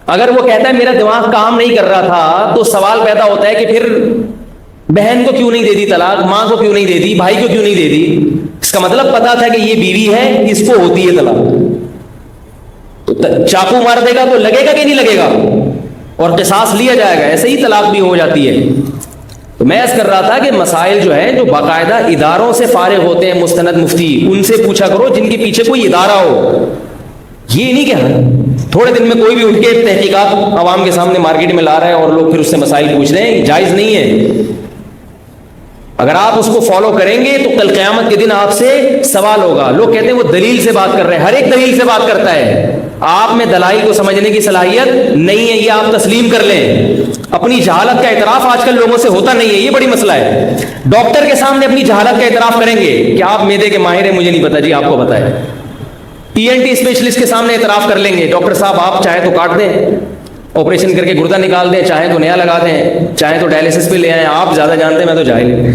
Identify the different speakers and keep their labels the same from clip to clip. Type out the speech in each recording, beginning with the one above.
Speaker 1: اگر وہ کہتا ہے میرا دماغ کام نہیں کر رہا تھا تو سوال پیدا ہوتا ہے کہ پھر بہن کو کیوں نہیں دے دی طلاق, ماں کو کیوں نہیں دے دی, بھائی کو کیوں نہیں دے دی؟ اس کا مطلب پتا تھا کہ یہ بیوی ہے, اس کو ہوتی ہے طلاق. تو چاقو مار دے گا تو لگے گا کہ نہیں لگے گا, اور قصاص لیا جائے گا. ایسے ہی طلاق بھی ہو جاتی ہے. تو میں عرض کر رہا تھا کہ مسائل جو ہیں جو باقاعدہ اداروں سے فارغ ہوتے ہیں, مستند مفتی, ان سے پوچھا کرو جن کے پیچھے کوئی ادارہ ہو. یہ نہیں کہ تھوڑے دن میں کوئی بھی اٹھ کے تحقیقات عوام کے سامنے مارکیٹ میں لا رہا ہے اور لوگ پھر اس سے مسائل پوچھ رہے ہیں. جائز نہیں ہے. اگر آپ اس کو فالو کریں گے تو کل قیامت کے دن آپ سے سوال ہوگا. لوگ کہتے ہیں وہ دلیل سے بات کر رہے ہیں, ہر ایک دلیل سے بات کرتا ہے. آپ میں دلائل کو سمجھنے کی صلاحیت نہیں ہے, یہ آپ تسلیم کر لیں. اپنی جہالت کا اعتراف آج کل لوگوں سے ہوتا نہیں ہے, یہ بڑی مسئلہ ہے. ڈاکٹر کے سامنے اپنی جہالت کا اعتراف کریں گے کہ آپ معدے کے ماہر ہیں, مجھے نہیں پتا, جی آپ کو پتا ہے. ENT اسپیشلسٹ کے سامنے اعتراف کر لیں گے, ڈاکٹر صاحب آپ چاہے تو کاٹ دیں, آپریشن کر کے گردہ نکال دیں, چاہے تو نیا لگا دیں, چاہے تو ڈائلسس پہ لے آئیں, آپ زیادہ جانتے ہیں, میں تو جاہل.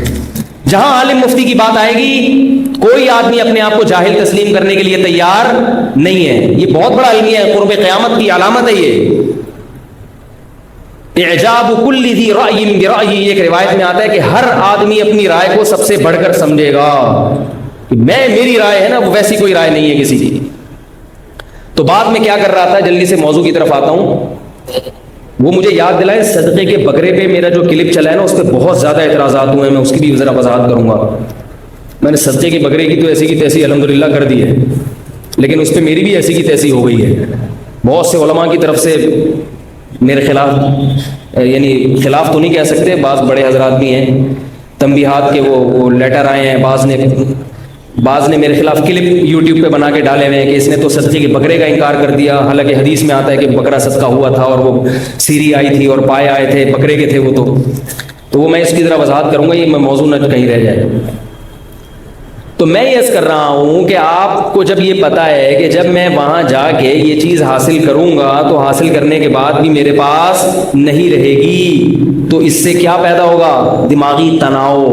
Speaker 1: جہاں عالم مفتی کی بات آئے گی کوئی آدمی اپنے آپ کو جاہل تسلیم کرنے کے لیے تیار نہیں ہے. یہ بہت بڑا المیہ ہے, قرب قیامت کی علامت ہے. یہ اعجاب کل ذی رأی برأیہ, ایک روایت میں آتا ہے کہ ہر آدمی اپنی رائے کو سب سے بڑھ کر سمجھے گا. میری رائے ہے نا, وہ ویسی کوئی رائے نہیں ہے کسی کی. تو بعد میں کیا کر رہا تھا, جلدی سے موضوع کی طرف آتا ہوں. وہ مجھے یاد دلائے صدقے کے بکرے پہ میرا جو کلپ چلا ہے نا, اس پہ بہت زیادہ اعتراضات ہوئے ہیں, میں اس کی بھی ذرا وضاحت کروں گا. میں نے صدقے کے بکرے کی تو ایسی کی تیسی الحمدللہ کر دی ہے, لیکن اس پہ میری بھی ایسی کی تیسی ہو گئی ہے. بہت سے علماء کی طرف سے میرے خلاف, یعنی خلاف تو نہیں کہہ سکتے, بعض بڑے حضرات بھی ہیں, تنبیہات کے وہ لیٹر آئے ہیں. بعض نے میرے خلاف کلپ یوٹیوب پہ بنا کے ڈالے ہوئے ہیں کہ اس نے تو صدقے کے بکرے کا انکار کر دیا, حالانکہ حدیث میں آتا ہے کہ بکرا صدقہ ہوا تھا اور وہ سیری آئی تھی اور پائے آئے تھے, بکرے کے تھے وہ. تو وہ میں اس کی ذرا وضاحت کروں گا, یہ میں موضوع نہ کہیں رہ جائے. تو میں یہ عرض کر رہا ہوں کہ آپ کو جب یہ پتا ہے کہ جب میں وہاں جا کے یہ چیز حاصل کروں گا تو حاصل کرنے کے بعد بھی میرے پاس نہیں رہے گی, تو اس سے کیا پیدا ہوگا, دماغی تناؤ.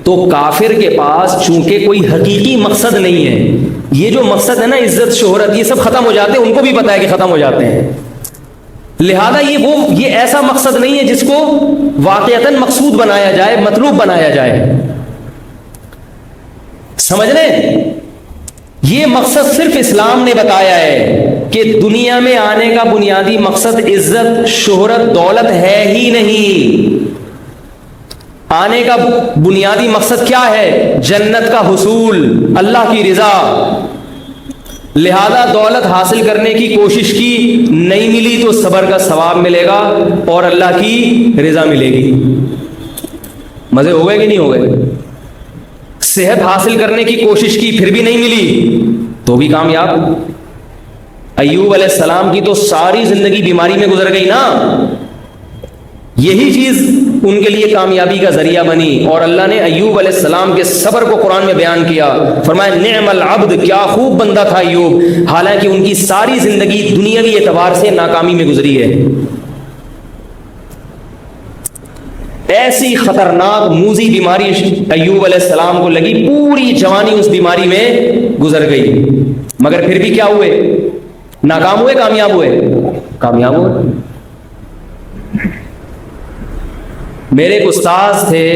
Speaker 1: تو کافر کے پاس چونکہ کوئی حقیقی مقصد نہیں ہے, یہ جو مقصد ہے نا عزت شہرت, یہ سب ختم ہو جاتے ہیں, ان کو بھی پتا ہے کہ ختم ہو جاتے ہیں. لہذا یہ ایسا مقصد نہیں ہے جس کو واقعتاً مقصود بنایا جائے, مطلوب بنایا جائے. سمجھ لیں, یہ مقصد صرف اسلام نے بتایا ہے کہ دنیا میں آنے کا بنیادی مقصد عزت شہرت دولت ہے ہی نہیں. آنے کا بنیادی مقصد کیا ہے, جنت کا حصول, اللہ کی رضا. لہذا دولت حاصل کرنے کی کوشش کی, نہیں ملی تو صبر کا ثواب ملے گا اور اللہ کی رضا ملے گی. مزے ہو گئے کہ نہیں ہو گئے؟ صحت حاصل کرنے کی کوشش کی, پھر بھی نہیں ملی تو بھی کامیاب. ایوب علیہ السلام کی تو ساری زندگی بیماری میں گزر گئی نا, یہی چیز ان کے لیے کامیابی کا ذریعہ بنی. اور اللہ نے ایوب علیہ السلام کے صبر کو قرآن میں بیان کیا, فرمایا نعم العبد, کیا خوب بندہ تھا ایوب, حالانکہ ان کی ساری زندگی دنیاوی اعتبار سے ناکامی میں گزری ہے. ایسی خطرناک موذی بیماری ایوب علیہ السلام کو لگی, پوری جوانی اس بیماری میں گزر گئی, مگر پھر بھی کیا ہوئے, ناکام ہوئے, کامیاب ہوئے, کامیاب ہوئے. میرے ایک استاذ تھے,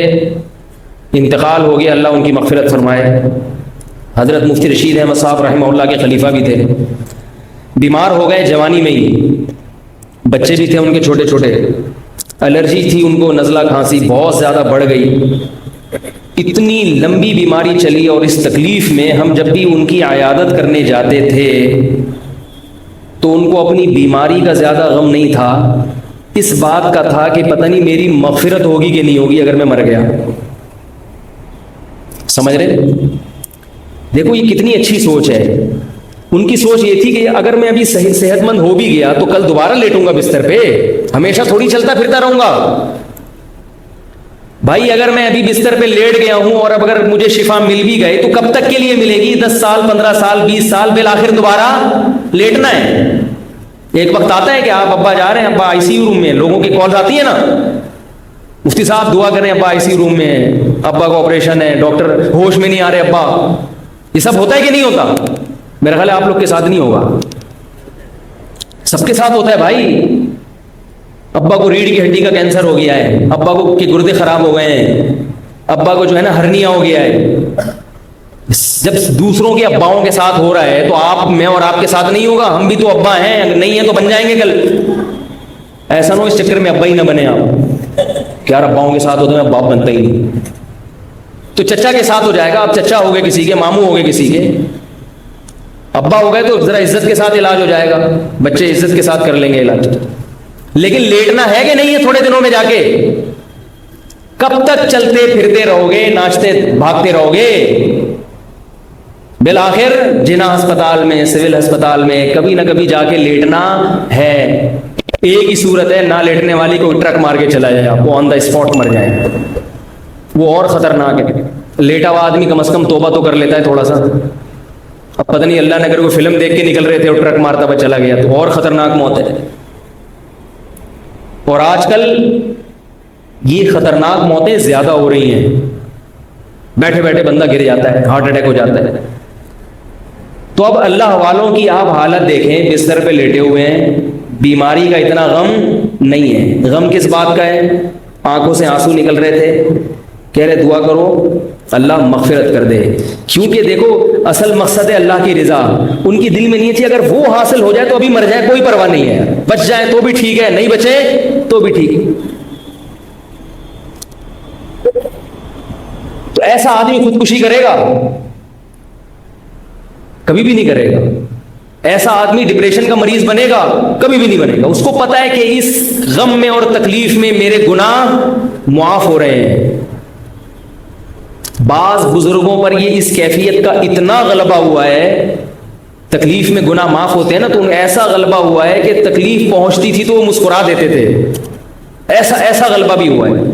Speaker 1: انتقال ہو گیا, اللہ ان کی مغفرت فرمائے. حضرت مفتی رشید احمد صاحب رحمہ اللہ کے خلیفہ بھی تھے. بیمار ہو گئے جوانی میں ہی, بچے بھی تھے ان کے چھوٹے چھوٹے, الرجی تھی ان کو, نزلہ کھانسی بہت زیادہ بڑھ گئی. اتنی لمبی بیماری چلی, اور اس تکلیف میں ہم جب بھی ان کی عیادت کرنے جاتے تھے تو ان کو اپنی بیماری کا زیادہ غم نہیں تھا, اس بات کا تھا کہ پتہ نہیں میری مغفرت ہوگی کہ نہیں ہوگی اگر میں مر گیا. سمجھ رہے؟ دیکھو یہ کتنی اچھی سوچ ہے. ان کی سوچ یہ تھی کہ اگر میں ابھی صحت مند ہو بھی گیا تو کل دوبارہ لیٹوں گا بستر پہ, ہمیشہ تھوڑی چلتا پھرتا رہوں گا. بھائی اگر میں ابھی بستر پہ لیٹ گیا ہوں اور اب اگر مجھے شفا مل بھی گئی تو کب تک کے لیے ملے گی, 10 سال 15 سال 20 سال, بالآخر دوبارہ لیٹنا ہے. ایک وقت آتا ہے کہ آپ ابا جا رہے ہیں, ابا آئی سی یو روم میں, لوگوں کی کالز آتی ہے نا, مفتی صاحب دعا کریں ابا آئی سی یو روم میں, ابا کا آپریشن ہے, ڈاکٹر ہوش میں نہیں آ رہے ابا. یہ سب ہوتا ہے کہ نہیں ہوتا؟ میرا خیال ہے آپ لوگ کے ساتھ نہیں ہوگا. سب کے ساتھ ہوتا ہے بھائی. ابا کو ریڑھ کی ہڈی کا کینسر ہو گیا ہے, ابا کو کے گردے خراب ہو گئے ہیں, ابا کو جو ہے نا ہرنیا ہو گیا ہے. جب دوسروں کے اباؤں کے ساتھ ہو رہا ہے تو آپ میں اور آپ کے ساتھ نہیں ہوگا؟ ہم بھی تو ابا ہیں, اگر نہیں ہیں تو بن جائیں گے کل. ایسا نہ ہو اس چکر میں ابا ہی نہ بنے آپ کہ یار اباؤں کے ساتھ ہوتا ہے باپ بنتا ہی نہیں. تو چچا کے ساتھ ہو جائے گا. آپ چچا ہو گئے کسی کے, ماموں ہو گئے کسی کے, ابا ہو گئے تو ذرا عزت کے ساتھ علاج ہو جائے گا, بچے عزت کے ساتھ کر لیں گے علاج. لیکن لیٹنا ہے کہ نہیں ہے تھوڑے دنوں میں جا کے؟ کب تک چلتے پھرتے رہو گے, ناچتے بھاگتے رہو گے؟ بالآخر جنا ہسپتال میں, سول ہسپتال میں کبھی نہ کبھی جا کے لیٹنا ہے. ایک ہی صورت ہے, نہ لیٹنے والی کو ٹرک مار کے چلا جائے, آپ وہ آن دا اسپاٹ مر جائے, وہ اور خطرناک ہے. لیٹا ہوا آدمی کم از کم توبہ تو کر لیتا ہے تھوڑا سا. اب پتہ نہیں اللہ نے اگر کوئی فلم دیکھ کے نکل رہے تھے اور ٹرک مارتا ہوا چلا گیا تو اور خطرناک موت ہے. اور آج کل یہ خطرناک موتیں زیادہ ہو رہی ہیں. بیٹھے بیٹھے بندہ گر جاتا ہے, ہارٹ اٹیک ہو جاتا ہے. تو اب اللہ والوں کی آپ حالت دیکھیں, بستر پہ لیٹے ہوئے ہیں, بیماری کا اتنا غم نہیں ہے. غم کس بات کا ہے؟ آنکھوں سے آنسو نکل رہے تھے, کہہ رہے دعا کرو اللہ مغفرت کر دے. کیونکہ دیکھو اصل مقصد ہے اللہ کی رضا. ان کی دل میں نہیں تھی اگر وہ حاصل ہو جائے تو ابھی مر جائے کوئی پرواہ نہیں ہے, بچ جائے تو بھی ٹھیک ہے, نہیں بچے تو بھی ٹھیک ہے. تو ایسا آدمی خودکشی کرے گا؟ کبھی بھی نہیں کرے گا. ایسا آدمی ڈپریشن کا مریض بنے گا؟ کبھی بھی نہیں بنے گا. اس کو پتا ہے کہ اس غم میں اور تکلیف میں میرے گناہ معاف ہو رہے ہیں. بعض بزرگوں پر یہ اس کیفیت کا اتنا غلبہ ہوا ہے, تکلیف میں گناہ معاف ہوتے ہیں نا, تو ایسا غلبہ ہوا ہے کہ تکلیف پہنچتی تھی تو وہ مسکرا دیتے تھے. ایسا غلبہ بھی ہوا ہے.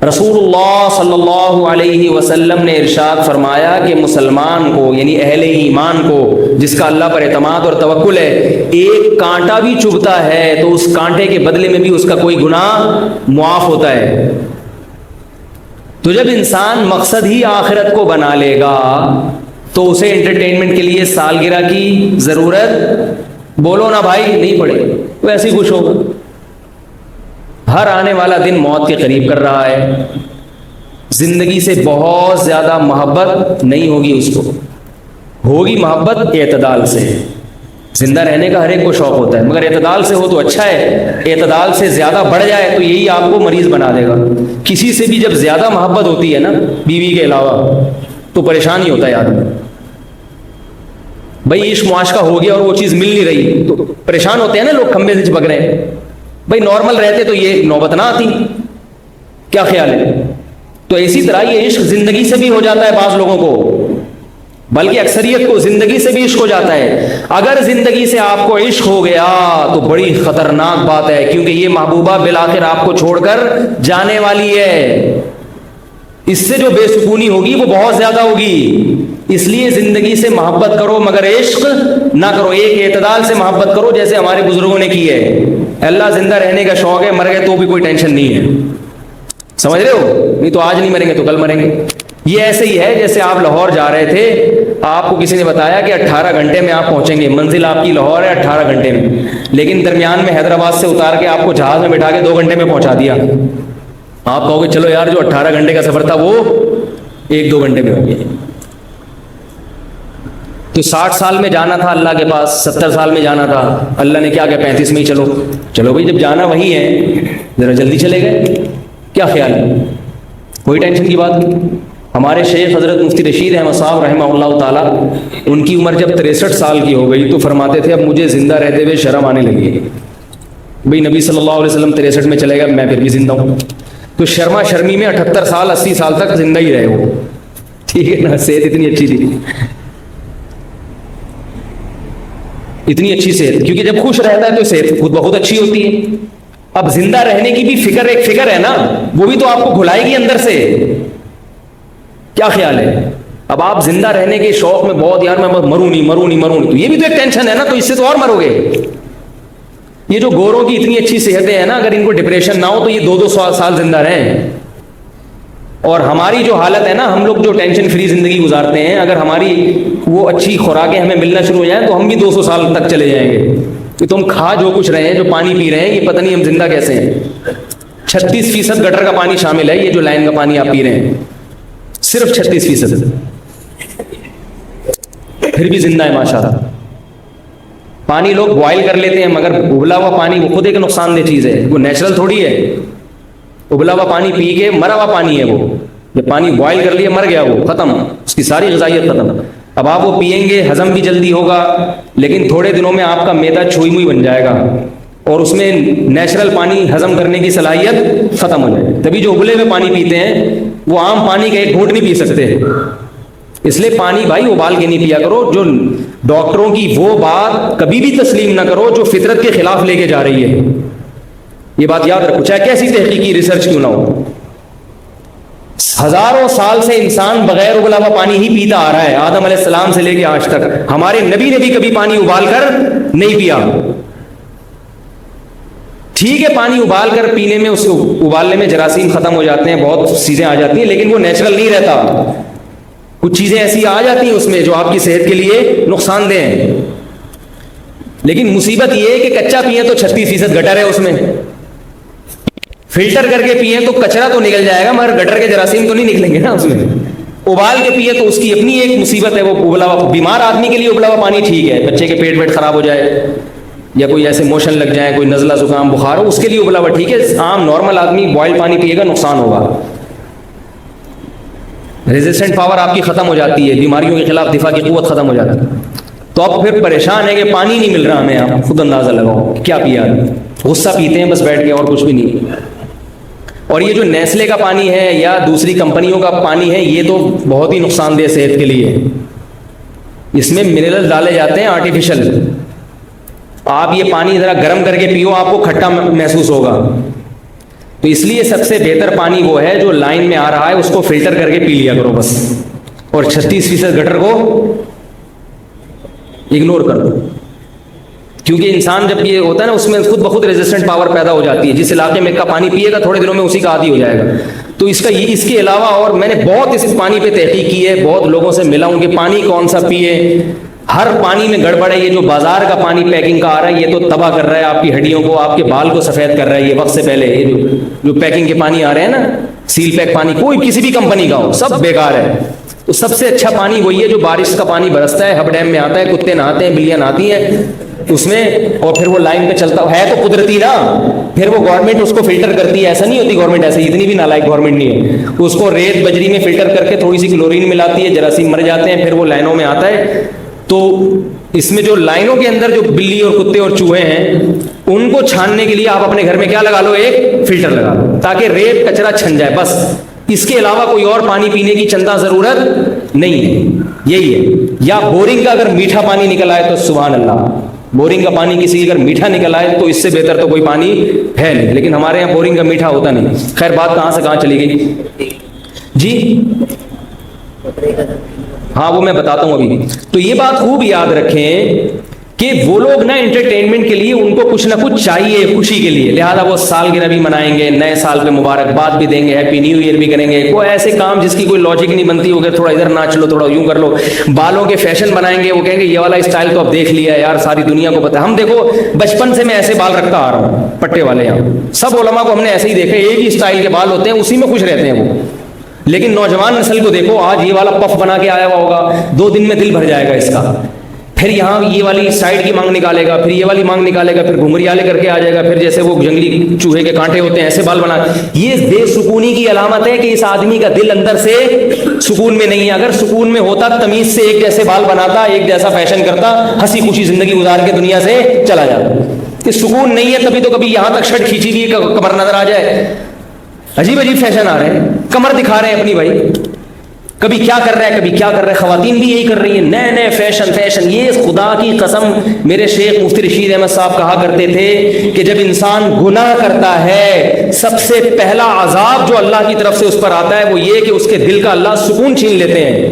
Speaker 1: رسول اللہ صلی اللہ علیہ وسلم نے ارشاد فرمایا کہ مسلمان کو, یعنی اہل ایمان کو, جس کا اللہ پر اعتماد اور توکل ہے, ایک کانٹا بھی چبھتا ہے تو اس کانٹے کے بدلے میں بھی اس کا کوئی گناہ معاف ہوتا ہے. تو جب انسان مقصد ہی آخرت کو بنا لے گا تو اسے انٹرٹینمنٹ کے لیے سالگرہ کی ضرورت, بولو نا بھائی, نہیں پڑے. وہ ایسے ہی خوش ہوگا. ہر آنے والا دن موت کے قریب کر رہا ہے. زندگی سے بہت زیادہ محبت نہیں ہوگی اس کو, ہوگی محبت اعتدال سے. زندہ رہنے کا ہر ایک کو شوق ہوتا ہے, مگر اعتدال سے ہو تو اچھا ہے. اعتدال سے زیادہ بڑھ جائے تو یہی آپ کو مریض بنا دے گا. کسی سے بھی جب زیادہ محبت ہوتی ہے نا بیوی کے علاوہ تو پریشان ہی ہوتا ہے آدمی. بھائی عشق معاشقہ ہو گیا اور وہ چیز مل نہیں رہی تو پریشان ہوتے ہیں نا لوگ, کھمبے سے چپک رہے ہیں. بھائی نارمل رہتے تو یہ نوبت نہ آتی. کیا خیال ہے؟ تو اسی طرح یہ عشق زندگی سے بھی ہو جاتا ہے بعض لوگوں کو, بلکہ اکثریت کو زندگی سے بھی عشق ہو جاتا ہے. اگر زندگی سے آپ کو عشق ہو گیا تو بڑی خطرناک بات ہے, کیونکہ یہ محبوبہ بالآخر آپ کو چھوڑ کر جانے والی ہے. اس سے جو بے سکونی ہوگی وہ بہت زیادہ ہوگی. اس لیے زندگی سے محبت کرو مگر عشق نہ کرو. ایک اعتدال سے محبت کرو جیسے ہمارے بزرگوں نے کی ہے. اللہ زندہ رہنے کا شوق ہے, مر گئے تو بھی کوئی ٹینشن نہیں ہے. سمجھ رہے ہو؟ نہیں تو آج نہیں مریں گے تو کل مریں گے. یہ ایسے ہی ہے جیسے آپ لاہور جا رہے تھے, آپ کو کسی نے بتایا کہ 18 گھنٹے میں آپ پہنچیں گے, منزل آپ کی لاہور ہے 18 گھنٹے میں, لیکن درمیان میں حیدرآباد سے اتار کے آپ کو جہاز میں بٹھا کے 2 گھنٹے میں پہنچا دیا. آپ کہو گے چلو یار جو 18 گھنٹے کا سفر تھا وہ 1-2 گھنٹے میں ہو گیا. تو 60 سال میں جانا تھا اللہ کے پاس, 70 سال میں جانا تھا, اللہ نے کیا 35 میں ہی چلو بھائی جب جانا وہی ہے ذرا جلدی چلے گئے. کیا خیال ہے؟ کوئی ٹینشن کی بات نہیں. ہمارے شیخ حضرت مفتی رشید احمد صاحب رحمہ اللہ تعالیٰ, ان کی عمر جب 63 سال کی ہو گئی تو فرماتے تھے اب مجھے زندہ رہتے ہوئے شرم آنے لگی. بھئی نبی صلی اللہ علیہ وسلم 63 میں چلے گا, میں پھر بھی زندہ ہوں. تو شرما شرمی میں 78 سال 80 سال تک زندہ ہی رہے وہ. ٹھیک ہے نا, صحت اتنی اچھی تھی, اتنی اچھی صحت, کیونکہ جب خوش رہتا ہے تو صحت خود بہت اچھی ہوتی ہے. اب زندہ رہنے کی بھی ایک فکر ہے نا, وہ بھی تو آپ کو گھلائے گی اندر سے. کیا خیال ہے؟ اب آپ زندہ رہنے کے شوق میں بہت, یار میں مروں نہیں, تو یہ بھی تو ایک ٹینشن ہے نا, تو اس سے تو اور مرو گے. یہ جو گوروں کی اتنی اچھی صحتیں ہیں نا, اگر ان کو ڈپریشن نہ ہو تو یہ 2-2 سال زندہ رہیں. اور ہماری جو حالت ہے نا, ہم لوگ جو ٹینشن فری زندگی گزارتے ہیں, اگر ہماری وہ اچھی خوراکیں ہمیں ملنا شروع ہو جائیں تو ہم بھی 200 سال تک چلے جائیں گے. کہ تم کھا جو کچھ رہے ہیں، جو پانی پی رہے ہیں، یہ پتہ نہیں ہم زندہ کیسے ہیں۔ 36% گٹر کا پانی شامل ہے، یہ جو لائن کا پانی آپ پی رہے ہیں، صرف 36%، پھر بھی زندہ ہے ماشاءاللہ۔ پانی لوگ بوائل کر لیتے ہیں، مگر ابلا ہوا پانی وہ خود ایک نقصان دہ چیز ہے، وہ نیچرل تھوڑی ہے۔ ابلا ہوا پانی پی کے مرا ہوا پانی ہے وہ، جب پانی بوائل کر لیا مر گیا، وہ ختم، اس کی ساری غذائیت ختم۔ اب آپ وہ پئیں گے، ہضم بھی جلدی ہوگا، لیکن تھوڑے دنوں میں آپ کا معدہ چھوئی موئی بن جائے گا، اور اس میں نیچرل پانی ہضم کرنے کی صلاحیت ختم ہو جائے۔ تبھی جو ابلے ہوئے پانی پیتے ہیں وہ عام پانی کا ایک گھونٹ نہیں پی سکتے۔ اس لیے پانی بھائی ابال کے نہیں پیا کرو۔ جو ڈاکٹروں کی وہ بات کبھی بھی تسلیم نہ کرو جو فطرت کے خلاف لے کے جا رہی ہے، یہ بات یاد رکھو، چاہے کیسی تحقیقی ریسرچ کیوں نہ ہو۔ ہزاروں سال سے انسان بغیر ابلا ہوا پانی ہی پیتا آ رہا ہے، آدم علیہ السلام سے لے کے آج تک۔ ہمارے نبی نے بھی کبھی پانی ابال کر نہیں پیا۔ ٹھیک ہے، پانی ابال کر پینے میں، اس کو ابالنے میں جراثیم ختم ہو جاتے ہیں، بہت چیزیں آ جاتی ہیں، لیکن وہ نیچرل نہیں رہتا۔ کچھ چیزیں ایسی آ جاتی ہیں اس میں جو آپ کی صحت کے لیے نقصان دہ ہیں۔ لیکن مصیبت یہ ہے کہ کچا پیئیں تو 36% گٹر ہے اس میں، فلٹر کر کے پیئیں تو کچرا تو نکل جائے گا، مگر گٹر کے جراثیم تو نہیں نکلیں گے نا اس میں۔ ابال کے پیئیں تو اس کی اپنی ایک مصیبت ہے، وہ ابلا ہوا، بیمار آدمی کے لیے ابلا ہوا پانی ٹھیک ہے، بچے کے پیٹ ویٹ خراب ہو جائے یا کوئی ایسے موشن لگ جائے، کوئی نزلہ زکام بخار ہو، اس کے لیے ابلا ہوا ٹھیک ہے۔ عام نارمل آدمی بوائل پانی پیے گا نقصان ہوگا، ریزسٹنٹ پاور آپ کی ختم ہو جاتی ہے، بیماریوں کے خلاف دفاع کی قوت ختم ہو جاتی ہے۔ تو اب پھر پریشان ہے کہ پانی نہیں مل رہا ہمیں، آپ خود اندازہ لگاؤ کیا پیا، غصہ پیتے ہیں بس بیٹھ کے اور کچھ بھی نہیں۔ اور یہ جو نیسلے کا پانی ہے یا دوسری کمپنیوں کا پانی ہے، یہ تو بہت ہی نقصان دہ صحت کے لیے، اس میں منرل ڈالے جاتے ہیں آرٹیفیشل۔ آپ یہ پانی ذرا گرم کر کے پیو، آپ کو کھٹا محسوس ہوگا۔ تو اس لیے سب سے بہتر پانی وہ ہے جو لائن میں آ رہا ہے، اس کو فلٹر کر کے پی لیا کرو بس، اور 36% گٹر کو اگنور کر دو۔ کیونکہ انسان جب یہ ہوتا ہے نا، اس میں خود بخود ریزسٹنٹ پاور پیدا ہو جاتی ہے، جس علاقے میں کا پانی پیے گا تھوڑے دنوں میں اسی کا عادی ہو جائے گا۔ تو اس کے علاوہ اور میں نے بہت اس پانی پہ تحقیق کی ہے، بہت لوگوں سے ملا ہوں کہ پانی کون سا پیے۔ ہر پانی میں گڑبڑ ہے۔ یہ جو بازار کا پانی پیکنگ کا آ رہا ہے، یہ تو تباہ کر رہا ہے آپ کی ہڈیوں کو، آپ کے بال کو سفید کر رہا ہے۔ یہ وقت سے پہلے یہ جو پیکنگ کے پانی آ رہے ہیں نا، سیل پیک پانی، کوئی کسی بھی کمپنی کا ہو، سب بیکار ہے۔ تو سب سے اچھا پانی وہی ہے جو بارش کا پانی برستا ہے، ہب ڈیم میں آتا ہے، کتے نہاتے ہیں، بلیاں نہاتی ہیں اس میں، اور پھر وہ لائن پہ چلتا ہے تو قدرتی نا، پھر وہ گورنمنٹ اس کو فلٹر کرتی ہے۔ ایسا نہیں ہوتی گورنمنٹ، ایسے اتنی بھی نالائق گورنمنٹ نہیں ہے، اس کو ریت بجری میں فلٹر کر کے تھوڑی سی کلورین ملاتی ہے، جراثیم مر جاتے ہیں، پھر وہ لائنوں میں آتا ہے۔ تو اس میں جو لائنوں کے اندر جو بلی اور کتے اور چوہے ہیں، ان کو چھاننے کے لیے آپ اپنے گھر میں کیا لگا لو، ایک فلٹر لگا لو، تاکہ ریت کچرا چھن جائے بس۔ اس کے علاوہ کوئی اور پانی پینے کی چندہ ضرورت نہیں ہے، یہی ہے۔ یا بورنگ کا اگر میٹھا پانی نکل آئے تو سبحان اللہ، بورنگ کا پانی کسی اگر میٹھا نکل آئے تو اس سے بہتر تو کوئی پانی ہے نہیں، لیکن ہمارے یہاں بورنگ کا میٹھا ہوتا نہیں۔ خیر، بات کہاں سے کہاں چلی گئی جی؟ ہاں وہ میں بتاتا ہوں ابھی۔ تو یہ بات خوب یاد رکھیں کہ وہ لوگ نا انٹرٹینمنٹ کے لیے ان کو کچھ نہ کچھ چاہیے خوشی کے لیے، لہذا وہ سالگرہ بھی منائیں گے، نئے سال پہ مبارکباد بھی دیں گے، ہیپی نیو ایئر بھی کریں گے، کوئی ایسے کام جس کی کوئی لاجک نہیں بنتی ہوگی، تھوڑا ادھر ناچ لو، تھوڑا یوں کر لو، بالوں کے فیشن بنائیں گے، وہ کہیں گے یہ والا اسٹائل تو اب دیکھ لیا یار، ساری دنیا کو پتا ہے۔ ہم دیکھو بچپن سے میں ایسے بال رکھتا آ رہا ہوں، پٹے والے، یہاں سب علماء کو ہم نے ایسے ہی دیکھے، ایک ہی اسٹائل کے بال ہوتے ہیں، اسی میں خوش رہتے ہیں وہ۔ لیکن نوجوان نسل کو دیکھو، آج یہ والا پف بنا کے آیا ہوا ہوگا، 2 دن میں دل بھر جائے گا اس کا، پھر یہاں یہ والی سائڈ کی مانگ نکالے گا، پھر یہ والی مانگ نکالے گا، پھر گھنگریالے کر کے آ جائے گا، پھر جیسے وہ جنگلی چوہے کے کانٹے ہوتے ہیں ایسے بال بنا۔ یہ بے سکونی کی علامت ہے کہ اس آدمی کا دل اندر سے سکون میں نہیں ہے۔ اگر سکون میں ہوتا، تمیز سے ایک جیسے بال بناتا، ایک جیسا فیشن کرتا، ہنسی خوشی زندگی گزار کے دنیا سے چلا جاتا۔ کہ سکون نہیں ہے، تبھی تو کبھی یہاں تک شرٹ کھینچی ہوئی کمر نظر آ جائے، عجیب عجیب فیشن آ رہے ہیں، کمر دکھا رہے ہیں اپنی بھائی، کبھی کیا کر رہا ہے، کبھی کیا کر رہا ہے۔ خواتین بھی یہی کر رہی ہیں، نئے نئے فیشن۔ یہ خدا کی قسم، میرے شیخ مفتی رشید احمد صاحب کہا کرتے تھے کہ جب انسان گناہ کرتا ہے، سب سے پہلا عذاب جو اللہ کی طرف سے اس پر آتا ہے وہ یہ کہ اس کے دل کا اللہ سکون چھین لیتے ہیں،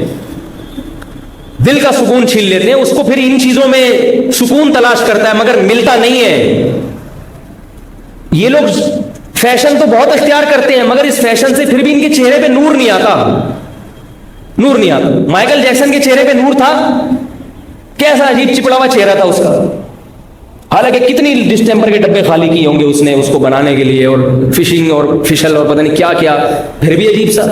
Speaker 1: دل کا سکون چھین لیتے ہیں۔ اس کو پھر ان چیزوں میں سکون تلاش کرتا ہے مگر ملتا نہیں ہے۔ یہ لوگ فیشن تو بہت اختیار کرتے ہیں مگر اس فیشن سے پھر بھی ان کے چہرے پہ نور نہیں آتا، نور نہیں آتا۔ مائیکل جیکسن کے چہرے پہ نور تھا، کیسا عجیب چپڑا ہوا چہرہ تھا اس کا، حالانکہ کتنی ڈسٹمپر کے ڈبے خالی کیے ہوں گے اس نے اس کو بنانے کے لیے، اور فشنگ اور فشل اور پتہ نہیں کیا کیا، پھر بھی عجیب سا